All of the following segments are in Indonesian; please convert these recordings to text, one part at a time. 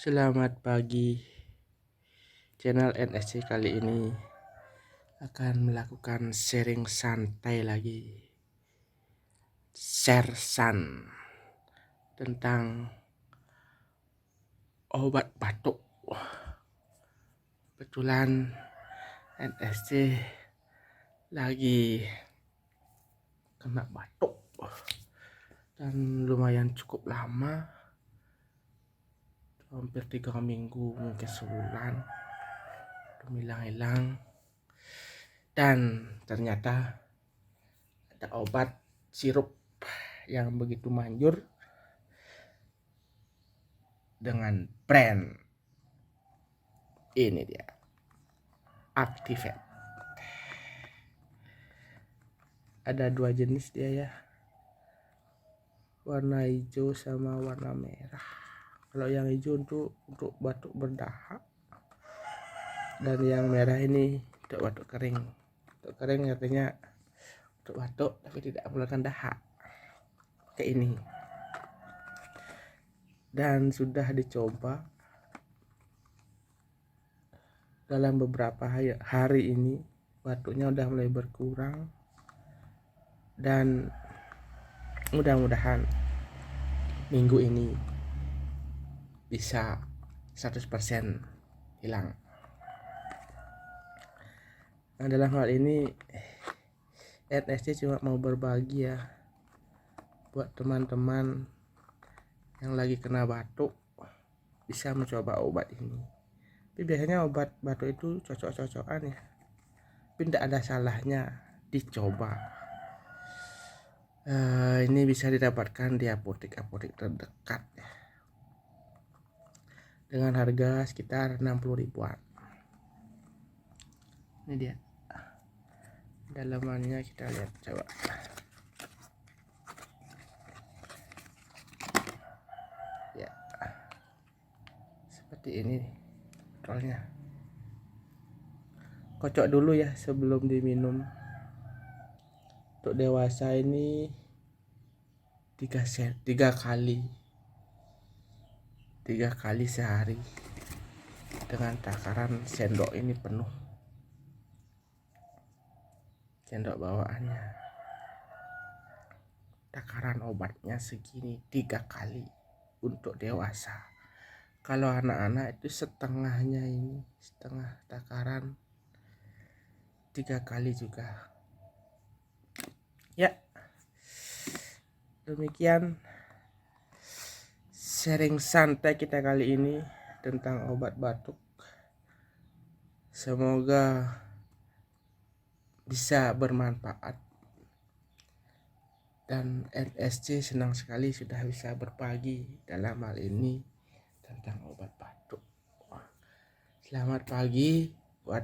Selamat pagi. Channel NSC kali ini akan melakukan sharing santai lagi. Share san tentang obat batuk. Kebetulan NSC lagi kena batuk dan lumayan cukup lama, hampir 3 minggu, mungkin sebulan, belum hilang-hilang. Dan ternyata ada obat sirup yang begitu manjur dengan brand ini, dia Activate. Ada 2 jenis dia ya, warna hijau sama warna merah. Kalau yang hijau untuk batuk berdahak, dan yang merah ini untuk batuk kering. Batuk kering artinya untuk batuk tapi tidak mengeluarkan dahak, kayak ini. Dan sudah dicoba dalam beberapa hari ini, batuknya udah mulai berkurang, dan mudah-mudahan minggu ini bisa 100% hilang. Nah, dalam hal ini NSC cuma mau berbagi ya, buat teman-teman yang lagi kena batuk bisa mencoba obat ini. Tapi biasanya obat batuk itu cocok-cocokan ya, tapi tidak ada salahnya dicoba. Ini bisa didapatkan di apotek-apotek terdekat ya, dengan harga sekitar 60 ribuan. Ini dia dalamannya, kita lihat coba. Ya, seperti ini botolnya. Kocok dulu ya sebelum diminum. Untuk dewasa ini 3 kali sehari dengan takaran sendok ini penuh, sendok bawaannya. Takaran obatnya segini 3 kali untuk dewasa. Kalau anak-anak itu setengahnya, ini setengah takaran 3 kali juga ya. Demikian sharing santai kita kali ini tentang obat batuk. Semoga bisa bermanfaat, dan NSC senang sekali sudah bisa berbagi dalam hal ini tentang obat batuk. Selamat pagi buat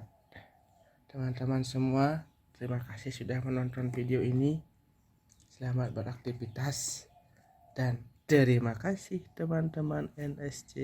teman-teman semua. Terima kasih sudah menonton video ini. Selamat beraktivitas dan terima kasih teman-teman NSC.